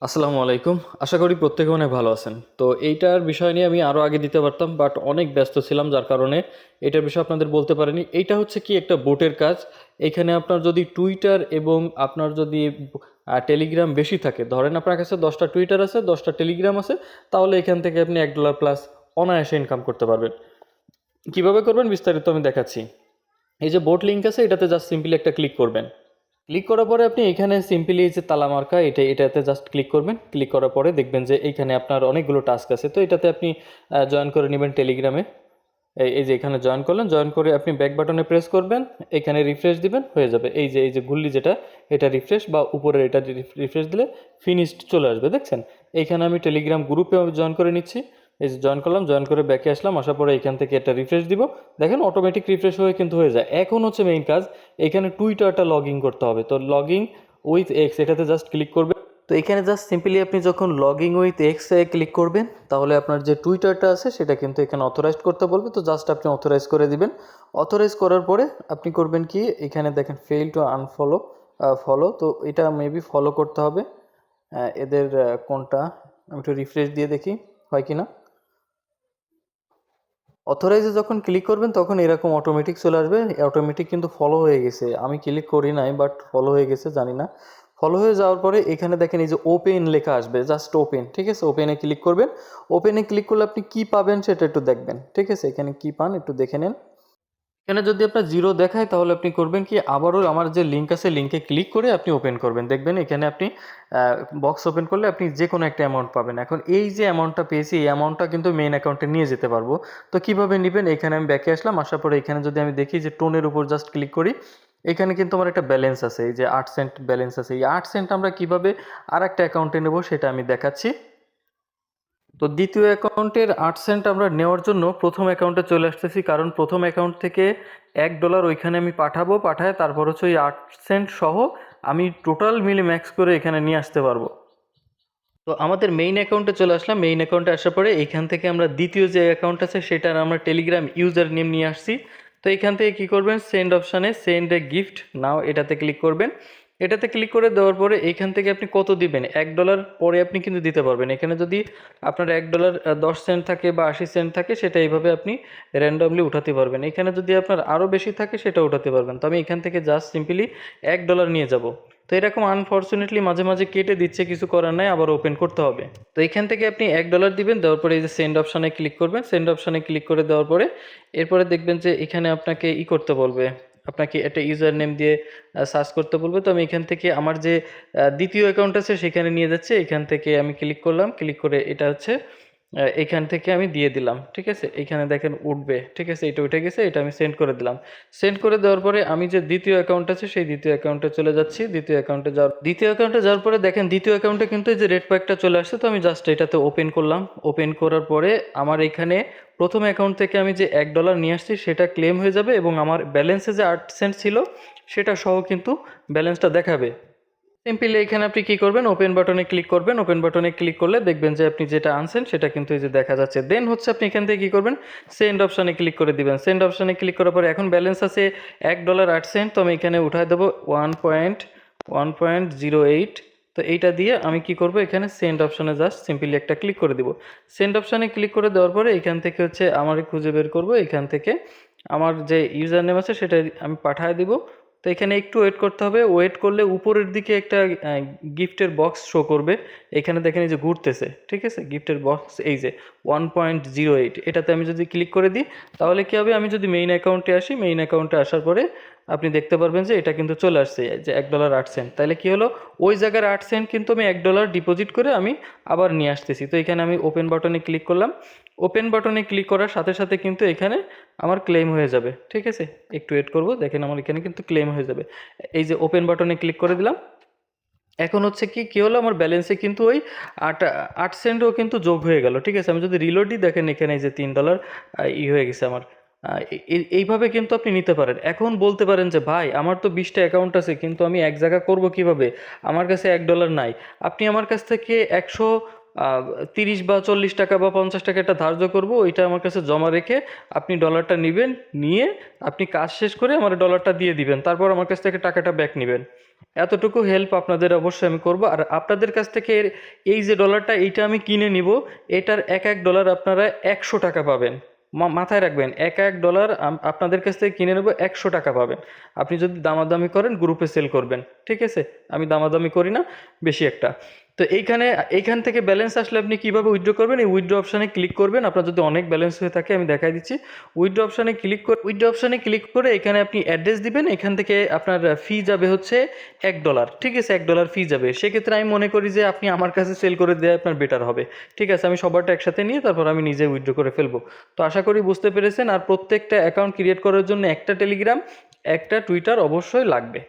আসসালামু আলাইকুম। আশা করি প্রত্যেকে অনেক ভালো আছেন। তো এইটার বিষয় নিয়ে আমি আরও আগে দিতে পারতাম, বাট অনেক ব্যস্ত ছিলাম, যার কারণে এটার বিষয়ে আপনাদের বলতে পারিনি। এইটা হচ্ছে কি একটা বোটের কাজ। এখানে আপনার যদি টুইটার এবং আপনার যদি টেলিগ্রাম বেশি থাকে, ধরেন আপনার কাছে 10টা টুইটার আছে, 10টা টেলিগ্রাম আছে, তাহলে এখান থেকে আপনি $1 প্লাস অনায়াসে ইনকাম করতে পারবেন। কিভাবে করবেন বিস্তারিত আমি দেখাচ্ছি। এই যে বোট লিঙ্ক আছে, এটাতে জাস্ট সিম্পলি একটা ক্লিক করবেন। ক্লিক করার পরে আপনি এখানে সিম্পলি এই যে তালা মার্কা এটাতে জাস্ট ক্লিক করবেন। ক্লিক করার পরে দেখবেন যে এইখানে আপনার অনেকগুলো টাস্ক আছে, তো এটাতে আপনি জয়েন করে নেবেন টেলিগ্রামে। এই যে এখানে জয়েন করলেন, জয়েন করে আপনি ব্যাক বাটনে প্রেস করবেন, এখানে রিফ্রেশ দিবেন, হয়ে যাবে। এই যে গুল্লি যেটা, এটা রিফ্রেশ বা উপরের এটা রিফ্রেশ দিলে ফিনিশড চলে আসবে, দেখছেন। এইখানে আমি টেলিগ্রাম গ্রুপে জয়েন করে নিচ্ছি। এই যে জয়েন করলাম, জয়েন করে ব্যাকে আসলাম, আসার পরে এখান থেকে এটা রিফ্রেশ দিব। দেখেন অটোমেটিক রিফ্রেশ হয়ে কিন্তু হয়ে যায়। এখন হচ্ছে মেইন কাজ, এখানে টুইটারটা লগ ইন করতে হবে। তো লগ ইন উইথ এক্স এটাতে জাস্ট ক্লিক করবেন। তো এখানে জাস্ট সিম্পলি আপনি যখন log in with ex A click করবেন, তাহলে আপনার যে টুইটারটা আছে সেটা কিন্তু এখানে অথরাইজড করতে বলবে। তো জাস্ট আপনি অথরাইজ করে দিবেন। অথরাইজ করার পরে আপনি করবেন কি, এখানে দেখেন ফেল টু আনফলো ফলো, তো এটা মেবি ফলো করতে হবে। এদের কোনটা, আমি একটু রিফ্রেশ দিয়ে দেখি হয় কি না। অথরাইজে যখন ক্লিক করবেন তখন এরকম অটোমেটিক চলে আসবে। অটোমেটিক কিন্তু ফলো হয়ে গেছে, আমি ক্লিক করি নাই, বাট ফলো হয়ে গেছে, জানি না। ফলো হয়ে যাওয়ার পরে এখানে দেখেন এই যে ওপেন লেখা আসবে, জাস্ট ওপেন, ঠিক আছে। ওপেনে ক্লিক করবেন। ওপেনে ক্লিক করলে আপনি কি পাবেন সেটা একটু দেখবেন, ঠিক আছে। এখানে কি পান একটু দেখে নেন। এখানে যদি আপনার জিরো দেখায় তাহলে আপনি করবেন কি, আবারও আমার যে লিঙ্ক আছে লিঙ্কে ক্লিক করে আপনি ওপেন করবেন। দেখবেন এখানে আপনি বক্স ওপেন করলে আপনি যে কোনো একটা অ্যামাউন্ট পাবেন। এখন এই যে অ্যামাউন্টটা পেয়েছি, এই অ্যামাউন্টটা কিন্তু মেইন অ্যাকাউন্টে নিয়ে যেতে পারবো। তো কিভাবে নেবেন, এখানে আমি ব্যাকে আসলাম, আসার পরে এখানে যদি আমি দেখি যে টোনের উপর জাস্ট ক্লিক করি, এখানে কিন্তু আমার একটা ব্যালেন্স আছে, এই যে 8 সেন্ট ব্যালেন্স আছে। এই 8 সেন্ট আমরা কিভাবে আর একটা অ্যাকাউন্টে নেবো সেটা আমি দেখাচ্ছি। তো দ্বিতীয় অ্যাকাউন্টের 8 সেন্ট আমরা নেওয়ার জন্য প্রথম অ্যাকাউন্টে চলে আসতেছি, কারণ প্রথম অ্যাকাউন্ট থেকে $1 ওইখানে আমি পাঠায় তারপর হচ্ছে ওই 8 সেন্ট সহ আমি টোটাল মিলে ম্যাক্স করে এখানে নিয়ে আসতে পারবো। তো আমাদের মেইন অ্যাকাউন্টে চলে আসলাম। মেইন অ্যাকাউন্টে আসার পরে এখান থেকে আমরা দ্বিতীয় যে অ্যাকাউন্ট আছে সেটার আমরা টেলিগ্রাম ইউজার নেম নিয়ে আসছি। তো এখান থেকে কী করবেন, সেন্ড অপশানে সেন্ড এ গিফট নাও এটাতে ক্লিক করবেন। এটাতে ক্লিক করে দেওয়ার পরে এইখান থেকে আপনি কত দিবেন, $1 পরে আপনি কিন্তু দিতে পারবেন। এখানে যদি আপনার $1 10 সেন্ট থাকে বা 80 সেন্ট থাকে, সেটা এইভাবে আপনি র্যান্ডমলি উঠাতে পারবেন। এখানে যদি আপনার আরও বেশি থাকে সেটা উঠাতে পারবেন। তো আমি এখান থেকে জাস্ট সিম্পলি $1 নিয়ে যাব। তো এরকম আনফর্চুনেটলি মাঝে মাঝে কেটে দিচ্ছে, কিছু করার নাই, আবার ওপেন করতে হবে। তো এখান থেকে আপনি $1 দিবেন, দেওয়ার পরে এই যে সেন্ড অপশানে ক্লিক করবেন। সেন্ড অপশানে ক্লিক করে দেওয়ার পরে এরপরে দেখবেন যে এখানে আপনাকে করতে বলবে, আপনাকে একটা ইউজার নেম দিয়ে সার্চ করতে বলবে। তো আমি এখান থেকে আমার যে দ্বিতীয় অ্যাকাউন্ট আছে সেখানে নিয়ে যাচ্ছে। এখান থেকে আমি ক্লিক করলাম, ক্লিক করে এটা হচ্ছে এখান থেকে আমি দিয়ে দিলাম, ঠিক আছে। এখানে দেখেন উঠবে, ঠিক আছে, এটা উঠে গেছে, এটা আমি সেন্ড করে দিলাম। সেন্ড করে দেওয়ার পরে আমি যে দ্বিতীয় অ্যাকাউন্ট আছে সেই দ্বিতীয় অ্যাকাউন্টে চলে যাচ্ছি। দ্বিতীয় অ্যাকাউন্টে যাওয়ার পরে দেখেন দ্বিতীয় অ্যাকাউন্টে কিন্তু এই যে রেড প্যাকটা চলে আসছে। তো আমি জাস্ট এটাতে ওপেন করলাম। ওপেন করার পরে আমার এখানে প্রথম অ্যাকাউন্ট থেকে আমি যে $1 নিয়ে আসছি সেটা ক্লেম হয়ে যাবে, এবং আমার ব্যালেন্সে যে 8 সেন্ট ছিল সেটা সহ কিন্তু ব্যালেন্সটা দেখাবে। সিম্পলি এখানে আপনি কি করবেন, ওপেন বাটনে ক্লিক করবেন। ওপেন বাটনে ক্লিক করলে দেখবেন যে আপনি যেটা আনছেন সেটা কিন্তু এই যে দেখা যাচ্ছে। দেন হচ্ছে আপনি এখান থেকে কি করবেন, সেন্ড অপশানে ক্লিক করে দিবেন। সেন্ড অপশানে ক্লিক করার পরে এখন ব্যালেন্স আছে $1.08। তো আমি এখানে উঠায় দেবো 1.1.08। তো এইটা দিয়ে আমি কি করব, এখানে সেন্ড অপশানে জাস্ট সিম্পলি একটা ক্লিক করে দিব। সেন্ড অপশানে ক্লিক করে দেওয়ার পরে এখান থেকে হচ্ছে আমার খুঁজে বের করব, এখান থেকে আমার যে ইউজার নেম আছে সেটা আমি পাঠিয়ে দিব। তো এখানে একটু ওয়েট করতে হবে। ওয়েট করলে উপরের দিকে একটা গিফটের বক্স শো করবে। এখানে দেখেন এই যে ঘুরতেছে, ঠিক আছে, গিফটের বক্স এই যে 1.08, এটাতে আমি যদি ক্লিক করে দিই তাহলে কী হবে, আমি যদি মেইন অ্যাকাউন্টে আসি, মেইন অ্যাকাউন্টে আসার পরে আপনি দেখতে পারবেন যে এটা কিন্তু চলে আসছে যে $1.08। তাহলে কী হলো, ওই জায়গার 8 সেন্ট কিন্তু আমি $1 ডিপোজিট করে আমি আবার নিয়ে আসতেছি। তো এখানে আমি ওপেন বাটনে ক্লিক করলাম। ওপেন বাটনে ক্লিক করার সাথে সাথে কিন্তু এখানে আমার ক্লেম হয়ে যাবে, ঠিক আছে। একটু ওয়েট করব, দেখেন আমার এখানে কিন্তু ক্লেম হয়ে যাবে। এই যে ওপেন বাটনে ক্লিক করে দিলাম। এখন হচ্ছে কি কী হলো, আমার ব্যালেন্সে কিন্তু ওই আট 8 সেন্টও কিন্তু যোগ হয়ে গেল, ঠিক আছে। আমি যদি রিলোডই দেখেন এখানে এই যে $3 হয়ে গেছে আমার। এইভাবে কিন্তু আপনি নিতে পারেন। এখন বলতে পারেন যে ভাই আমার তো 20টা অ্যাকাউন্ট আছে, কিন্তু আমি এক জায়গা করব কিভাবে, আমার কাছে $1 নাই। আপনি আমার কাছ থেকে 30 বা 40 টাকা বা 50 টাকা একটা ধার্য করব, ওইটা আমার কাছে জমা রেখে আপনি ডলারটা নেবেন, নিয়ে আপনি কাজ শেষ করে আমার ডলারটা দিয়ে দিবেন, তারপর আমার কাছ থেকে টাকাটা ব্যাক নেবেন। এতটুকু হেল্প আপনাদের অবশ্যই আমি করব। আর আপনাদের কাছ থেকে এই যে ডলারটা এইটা আমি কিনে নিব, এটার এক এক ডলার আপনারা 100 টাকা পাবেন। মাথায় রাখবেন, এক এক ডলার আপনাদের কাছ থেকে কিনে নেব, 100 টাকা পাবেন। আপনি যদি দামাদামি করেন গ্রুপে সেল করবেন, ঠিক আছে? আমি দামাদামি করি না বেশি একটা। তো এইখান থেকে ব্যালেন্স আসলে আপনি কিভাবে উইথড্র করবেন, এই উইথড্র অপশানে ক্লিক করবেন। আপনার যদি অনেক ব্যালেন্স হয়ে থাকে আমি দেখাই দিচ্ছি। উইথড্র অপশানে ক্লিক করে এখানে আপনি অ্যাড্রেস দিবেন। এখান থেকে আপনার ফি যাবে হচ্ছে $1, ঠিক আছে? $1 ফি যাবে। সেক্ষেত্রে আমি মনে করি যে আপনি আমার কাছে সেল করে দেওয়া আপনার বেটার হবে, ঠিক আছে? আমি সবারটা একসাথে নিয়ে তারপর আমি নিজে উইথড্র করে ফেলবো। তো আশা করি বুঝতে পেরেছেন। আর প্রত্যেকটা অ্যাকাউন্ট ক্রিয়েট করার জন্য একটা টেলিগ্রাম, একটা টুইটার অবশ্যই লাগবে।